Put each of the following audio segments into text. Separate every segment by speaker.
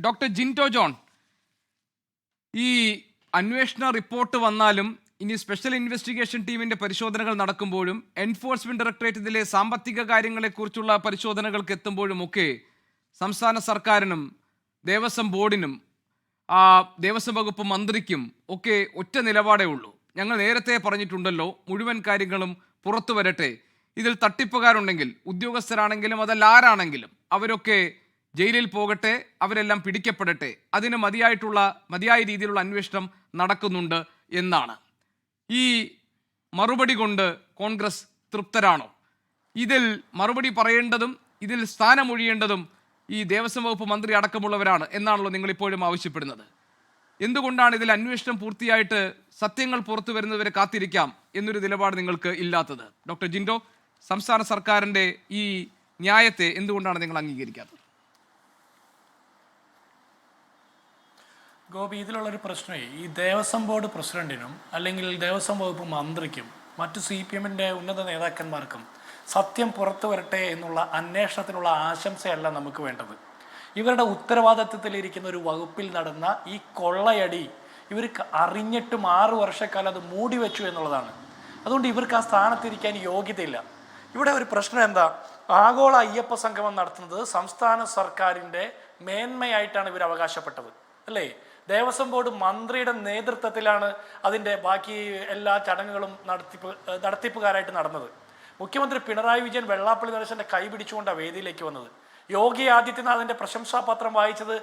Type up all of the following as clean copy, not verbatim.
Speaker 1: Doctor Jinto John, ഈ അന്വേഷണ report വന്നാലും ഇനി സ്പെഷ്യൽ ഇൻവെസ്റ്റിഗേഷൻ ടീമിന്റെ പരിശോധനകൾ നടക്കുമ്പോഴും എൻഫോഴ്സ്മെന്റ് ഡയറക്ടറേറ്റിലെ സാമ്പത്തിക കാര്യങ്ങളെക്കുറിച്ചുള്ള പരിശോധനകൾക്ക് എത്തുമ്പോഴും ഒക്കെ സംസ്ഥാന സർക്കാരിനും ദേവസ്വം ബോർഡിനും ദേവസ്വം വകുപ്പ് മന്ത്രിക്കും ഒക്കെ ഒറ്റ നിലപാടേ ഉള്ളൂ. ഞങ്ങൾ നേരത്തെ പറഞ്ഞിട്ടുണ്ടല്ലോ, മുഴുവൻ കാര്യങ്ങളും പുറത്തു വരട്ടെ. ഇതിൽ തട്ടിപ്പുകാരുണ്ടെങ്കിൽ, ഉദ്യോഗസ്ഥരാണെങ്കിലും അതല്ല ആരാണെങ്കിലും, അവരൊക്കെ ജയിലിൽ പോകട്ടെ, അവരെല്ലാം പിടിക്കപ്പെടട്ടെ, അതിന് മതിയായ രീതിയിലുള്ള അന്വേഷണം നടക്കുന്നുണ്ട് എന്നാണ്. ഈ മറുപടി കൊണ്ട് കോൺഗ്രസ് തൃപ്തരാണോ? ഇതിൽ മറുപടി പറയേണ്ടതും ഇതിൽ സ്ഥാനമൊഴിയേണ്ടതും ഈ ദേവസ്വം വകുപ്പ് മന്ത്രി അടക്കമുള്ളവരാണ് എന്നാണല്ലോ നിങ്ങൾ ഇപ്പോഴും ആവശ്യപ്പെടുന്നത്. എന്തുകൊണ്ടാണ് ഇതിൽ അന്വേഷണം പൂർത്തിയായിട്ട് സത്യങ്ങൾ പുറത്തു വരുന്നവരെ കാത്തിരിക്കാം എന്നൊരു നിലപാട് നിങ്ങൾക്ക് ഇല്ലാത്തത്? ഡോക്ടർ ജിൻഡോ, സംസ്ഥാന സർക്കാരിന്റെ ഈ ന്യായത്തെ എന്തുകൊണ്ടാണ് നിങ്ങൾ അംഗീകരിക്കാത്തത്?
Speaker 2: ഗോപി, ഇതിലുള്ളൊരു പ്രശ്നമേ ഈ ദേവസ്വം ബോർഡ് പ്രസിഡന്റിനും അല്ലെങ്കിൽ ദേവസ്വം വകുപ്പ് മന്ത്രിക്കും മറ്റു CPM-ന്റെ ഉന്നത നേതാക്കന്മാർക്കും സത്യം പുറത്തു വരട്ടെ എന്നുള്ള അന്വേഷണത്തിനുള്ള ആശംസയല്ല നമുക്ക് വേണ്ടത്. ഇവരുടെ ഉത്തരവാദിത്വത്തിലിരിക്കുന്ന ഒരു വകുപ്പിൽ നടന്ന ഈ കൊള്ളയടി ഇവർക്ക് അറിഞ്ഞിട്ടും 6 വർഷക്കാലം അത് മൂടി വെച്ചു എന്നുള്ളതാണ്. അതുകൊണ്ട് ഇവർക്ക് ആ സ്ഥാനത്തിരിക്കാൻ യോഗ്യതയില്ല. ഇവിടെ ഒരു പ്രശ്നം എന്താ? ആഗോള അയ്യപ്പ സംഗമം നടത്തുന്നത് സംസ്ഥാന സർക്കാരിൻ്റെ മേന്മയായിട്ടാണ് ഇവർ അവകാശപ്പെട്ടത്, അല്ലേ? ദേവസ്വം ബോർഡ് മന്ത്രിയുടെ നേതൃത്വത്തിലാണ് അതിൻ്റെ ബാക്കി എല്ലാ ചടങ്ങുകളും നടത്തിപ്പുകാരായിട്ട് നടന്നത്. മുഖ്യമന്ത്രി പിണറായി വിജയൻ വെള്ളാപ്പള്ളി നടേശൻ്റെ കൈ പിടിച്ചുകൊണ്ടാണ് വേദിയിലേക്ക് വന്നത്. യോഗി ആദിത്യനാഥിൻ്റെ പ്രശംസാപത്രം വായിച്ചത്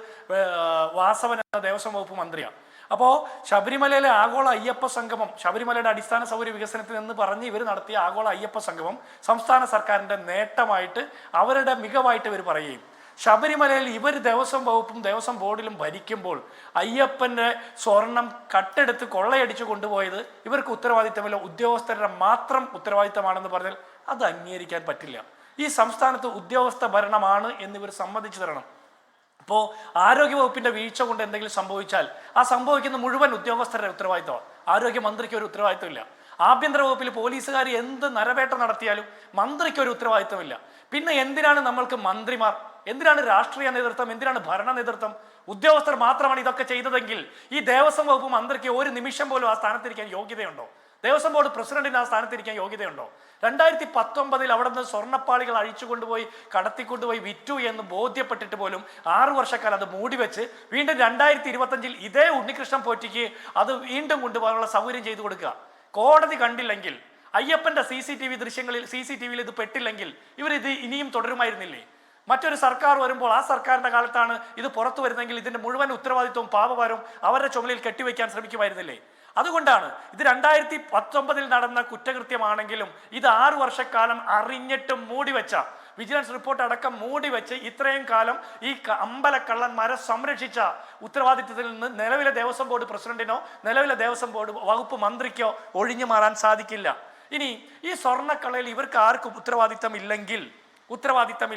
Speaker 2: വാസവൻ എന്ന ദേവസ്വം വകുപ്പ് മന്ത്രിയാണ്. അപ്പോൾ ശബരിമലയിലെ ആഗോള അയ്യപ്പ സംഗമം, ശബരിമലയുടെ അടിസ്ഥാന സൗകര്യ വികസനത്തിൽ എന്ന് പറഞ്ഞ് ഇവർ നടത്തിയ ആഗോള അയ്യപ്പ സംഗമം സംസ്ഥാന സർക്കാരിൻ്റെ നേട്ടമായിട്ട്, അവരുടെ മികവായിട്ട് ഇവർ പറയുകയും, ശബരിമലയിൽ ഇവർ ദേവസ്വം വകുപ്പും ദേവസ്വം ബോർഡിലും ഭരിക്കുമ്പോൾ അയ്യപ്പൻ്റെ സ്വർണം കട്ടെടുത്ത് കൊള്ളയടിച്ചു കൊണ്ടുപോയത് ഇവർക്ക് ഉത്തരവാദിത്തമില്ല, ഉദ്യോഗസ്ഥരുടെ മാത്രം ഉത്തരവാദിത്തമാണെന്ന് പറഞ്ഞാൽ അത് അംഗീകരിക്കാൻ പറ്റില്ല. ഈ സംസ്ഥാനത്ത് ഉദ്യോഗസ്ഥ ഭരണമാണ് എന്നിവർ സമ്മതിച്ചു തരണം. ഇപ്പോൾ ആരോഗ്യവകുപ്പിൻ്റെ വീഴ്ച കൊണ്ട് എന്തെങ്കിലും സംഭവിച്ചാൽ ആ സംഭവിക്കുന്ന മുഴുവൻ ഉദ്യോഗസ്ഥരുടെ ഉത്തരവാദിത്തമാണ്. ആരോഗ്യമന്ത്രിക്ക് ഒരു ഉത്തരവാദിത്തമില്ല. ആഭ്യന്തര വകുപ്പിൽ പോലീസുകാർ എന്ത് നരവേട്ട നടത്തിയാലും മന്ത്രിക്ക് ഒരു ഉത്തരവാദിത്തമില്ല. പിന്നെ എന്തിനാണ് നമ്മൾക്ക് മന്ത്രിമാർ? എന്തിനാണ് രാഷ്ട്രീയ നേതൃത്വം? എന്തിനാണ് ഭരണ നേതൃത്വം? ഉദ്യോഗസ്ഥർ മാത്രമാണ് ഇതൊക്കെ ചെയ്തതെങ്കിൽ ഈ ദേവസ്വം വകുപ്പ് മന്ത്രിക്ക് ഒരു നിമിഷം പോലും ആ സ്ഥാനത്തിരിക്കാൻ യോഗ്യതയുണ്ടോ? ദേവസ്വം ബോർഡ് പ്രസിഡന്റിന് ആ സ്ഥാനത്തിരിക്കാൻ യോഗ്യതയുണ്ടോ? 2019 അവിടെ നിന്ന് സ്വർണ്ണപ്പാളികൾ അഴിച്ചുകൊണ്ടുപോയി കടത്തിക്കൊണ്ടുപോയി വിറ്റു എന്ന് ബോധ്യപ്പെട്ടിട്ട് പോലും 6 വർഷക്കാലം അത് മൂടിവെച്ച് വീണ്ടും 2025 ഇതേ ഉണ്ണികൃഷ്ണൻ പോറ്റിക്ക് അത് വീണ്ടും കൊണ്ടുപോകാനുള്ള സൗകര്യം ചെയ്തു കൊടുക്കുക. കോടതി കണ്ടില്ലെങ്കിൽ, അയ്യപ്പന്റെ CCTVയിൽ ഇത് പെട്ടില്ലെങ്കിൽ ഇവരിത് ഇനിയും തുടരുമായിരുന്നില്ലേ? മറ്റൊരു സർക്കാർ വരുമ്പോൾ ആ സർക്കാരിന്റെ കാലത്താണ് ഇത് പുറത്തു വരുന്നെങ്കിൽ ഇതിന്റെ മുഴുവൻ ഉത്തരവാദിത്വവും പാപഭാരവും അവരുടെ ചുമലിൽ കെട്ടിവെക്കാൻ ശ്രമിക്കുമായിരുന്നില്ലേ? അതുകൊണ്ടാണ് ഇത് 2019 നടന്ന കുറ്റകൃത്യമാണെങ്കിലും ഇത് 6 വർഷക്കാലം അറിഞ്ഞിട്ടും മൂടിവെച്ച, വിജിലൻസ് റിപ്പോർട്ട് അടക്കം മൂടിവെച്ച് ഇത്രയും കാലം ഈ അമ്പലക്കള്ളന്മാരെ സംരക്ഷിച്ച ഉത്തരവാദിത്വത്തിൽ നിന്ന് നിലവിലെ ദേവസ്വം ബോർഡ് പ്രസിഡന്റിനോ നിലവിലെ ദേവസ്വം ബോർഡ് വകുപ്പ് മന്ത്രിക്കോ ഒഴിഞ്ഞു മാറാൻ സാധിക്കില്ല. ഇനി ഈ സ്വർണ്ണക്കള്ളയിൽ ഇവർക്ക് ആർക്കും ഉത്തരവാദിത്തം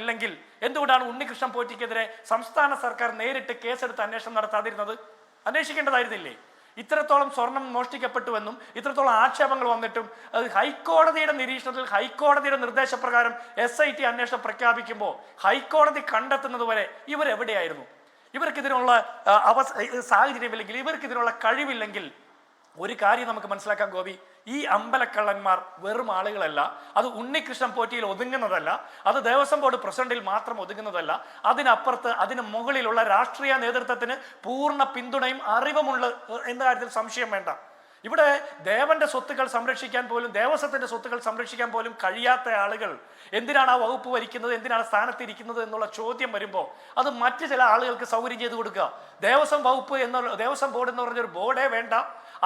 Speaker 2: ഇല്ലെങ്കിൽ എന്തുകൊണ്ടാണ് ഉണ്ണികൃഷ്ണൻ പോറ്റിക്കെതിരെ സംസ്ഥാന സർക്കാർ നേരിട്ട് കേസെടുത്ത് അന്വേഷണം നടത്താതിരുന്നത്? അന്വേഷിക്കേണ്ടതായിരുന്നില്ലേ? ഇത്രത്തോളം സ്വർണം മോഷ്ടിക്കപ്പെട്ടുവെന്നും ഇത്രത്തോളം ആക്ഷേപങ്ങൾ വന്നിട്ടും അത് ഹൈക്കോടതിയുടെ നിരീക്ഷണത്തിൽ, ഹൈക്കോടതിയുടെ നിർദ്ദേശപ്രകാരം SIT അന്വേഷണം പ്രഖ്യാപിക്കുമ്പോൾ ഹൈക്കോടതി കണ്ടെത്തുന്നത് വരെ ഇവരെവിടെയായിരുന്നു? ഇവർക്കിതിനുള്ള സാഹചര്യമില്ലെങ്കിൽ, ഇവർക്കിതിനുള്ള കഴിവില്ലെങ്കിൽ ഒരു കാര്യം നമുക്ക് മനസ്സിലാക്കാം ഗോപി, ഈ അമ്പലക്കള്ളന്മാർ വെറും ആളുകളല്ല. അത് ഉണ്ണികൃഷ്ണൻ പോറ്റിയിൽ ഒതുങ്ങുന്നതല്ല, അത് ദേവസ്വം ബോർഡ് പ്രസിഡന്റിൽ മാത്രം ഒതുങ്ങുന്നതല്ല. അതിനപ്പുറത്ത് അതിന് മുകളിലുള്ള രാഷ്ട്രീയ നേതൃത്വത്തിന് പൂർണ്ണ പിന്തുണയും അറിവുമുള്ള എന്ന കാര്യത്തിൽ സംശയം വേണ്ട. ഇവിടെ ദേവന്റെ സ്വത്തുക്കൾ സംരക്ഷിക്കാൻ പോലും, ദേവസ്വത്തിന്റെ സ്വത്തുക്കൾ സംരക്ഷിക്കാൻ പോലും കഴിയാത്ത ആളുകൾ എന്തിനാണ് ആ വകുപ്പ് ഭരിക്കുന്നത്, എന്തിനാണ് സ്ഥാനത്തിരിക്കുന്നത് എന്നുള്ള ചോദ്യം വരുമ്പോൾ അത് മറ്റു ചില ആളുകൾക്ക് സൗകര്യം ചെയ്തു കൊടുക്കുക. ദേവസ്വം ബോർഡ് എന്ന് പറഞ്ഞൊരു ബോർഡേ വേണ്ട,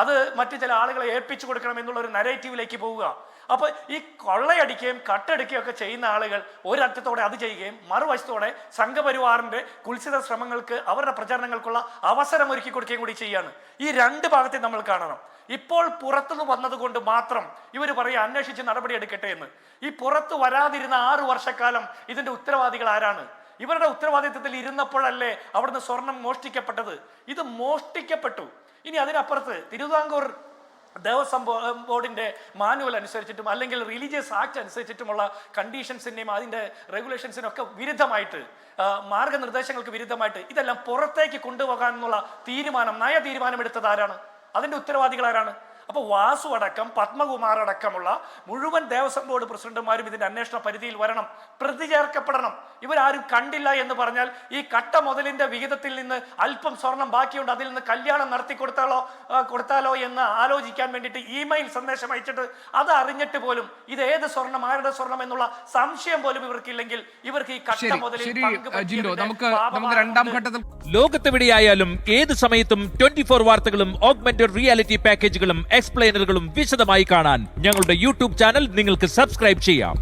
Speaker 2: അത് മറ്റു ചില ആളുകളെ ഏൽപ്പിച്ചു കൊടുക്കണം എന്നുള്ള ഒരു നരേറ്റീവിലേക്ക് പോവുക. അപ്പൊ ഈ കൊള്ളയടിക്കുകയും കട്ടെടുക്കുകയും ഒക്കെ ചെയ്യുന്ന ആളുകൾ ഒരറ്റത്തോടെ അത് ചെയ്യുകയും മറുവശത്തോടെ സംഘപരിവാറിന്റെ കുൽസിത ശ്രമങ്ങൾക്ക്, അവരുടെ പ്രചരണങ്ങൾക്കുള്ള അവസരം ഒരുക്കി കൊടുക്കുകയും കൂടി ചെയ്യാണ്. ഈ രണ്ട് ഭാഗത്തെ നമ്മൾ കാണണം. ഇപ്പോൾ പുറത്തുനിന്ന് വന്നത് കൊണ്ട് മാത്രം ഇവർ പറയുക അന്വേഷിച്ച് നടപടി എടുക്കട്ടെ എന്ന്. ഈ പുറത്തു വരാതിരുന്ന 6 വർഷക്കാലം ഇതിന്റെ ഉത്തരവാദികൾ ആരാണ്? ഇവരുടെ ഉത്തരവാദിത്വത്തിൽ ഇരുന്നപ്പോഴല്ലേ അവിടുന്ന് സ്വർണം മോഷ്ടിക്കപ്പെട്ടത്? ഇത് മോഷ്ടിക്കപ്പെട്ടു. ഇനി അതിനപ്പുറത്ത് തിരുവിതാംകൂർ ദേവസ്വം ബോർഡിൻ്റെ മാനുവൽ അനുസരിച്ചിട്ടും അല്ലെങ്കിൽ റിലീജിയസ് ആക്ട് അനുസരിച്ചിട്ടുമുള്ള കണ്ടീഷൻസിൻ്റെയും അതിൻ്റെ റെഗുലേഷൻസിനും ഒക്കെ വിരുദ്ധമായിട്ട്, മാർഗനിർദ്ദേശങ്ങൾക്ക് വിരുദ്ധമായിട്ട് ഇതെല്ലാം പുറത്തേക്ക് കൊണ്ടുപോകാനുള്ള നയ തീരുമാനം എടുത്തത് ആരാണ്? അതിൻ്റെ ഉത്തരവാദികൾ ആരാണ്? അപ്പോൾ വാസു അടക്കം പത്മകുമാർ അടക്കമുള്ള മുഴുവൻ ദേവസ്വം ബോർഡ് പ്രസിഡന്റുമാരും ഇതിന്റെ അന്വേഷണ പരിധിയിൽ വരണം, പ്രതി ചേർക്കപ്പെടണം. ഇവരാരും കണ്ടില്ല എന്ന് പറഞ്ഞാൽ ഈ കട്ട മുതലിന്റെ വിഹിതത്തിൽ നിന്ന് അല്പം സ്വർണം ബാക്കിയുണ്ട്, അതിൽ നിന്ന് കല്യാണം നടത്തി കൊടുത്താലോ എന്ന് ആലോചിക്കാൻ വേണ്ടിയിട്ട് ഇമെയിൽ സന്ദേശം അയച്ചിട്ട് അത് അറിഞ്ഞിട്ട് പോലും ഇത് ഏത് സ്വർണം, ആരുടെ സ്വർണം എന്നുള്ള സംശയം പോലും ഇവർക്കില്ലെങ്കിൽ ഇവർക്ക് ഈ കട്ട മുതലിൽ
Speaker 3: ലോകത്തെവിടെയായാലും ഏത് സമയത്തും 24 വാർത്തകളും ഓഗ്മെന്റഡ് റിയാലിറ്റി പാക്കേജുകളും എക്സ്പ്ലെയിനറുകളും വിശദമായി കാണാൻ ഞങ്ങളുടെ യൂട്യൂബ് ചാനൽ നിങ്ങൾക്ക് സബ്സ്ക്രൈബ് ചെയ്യാം.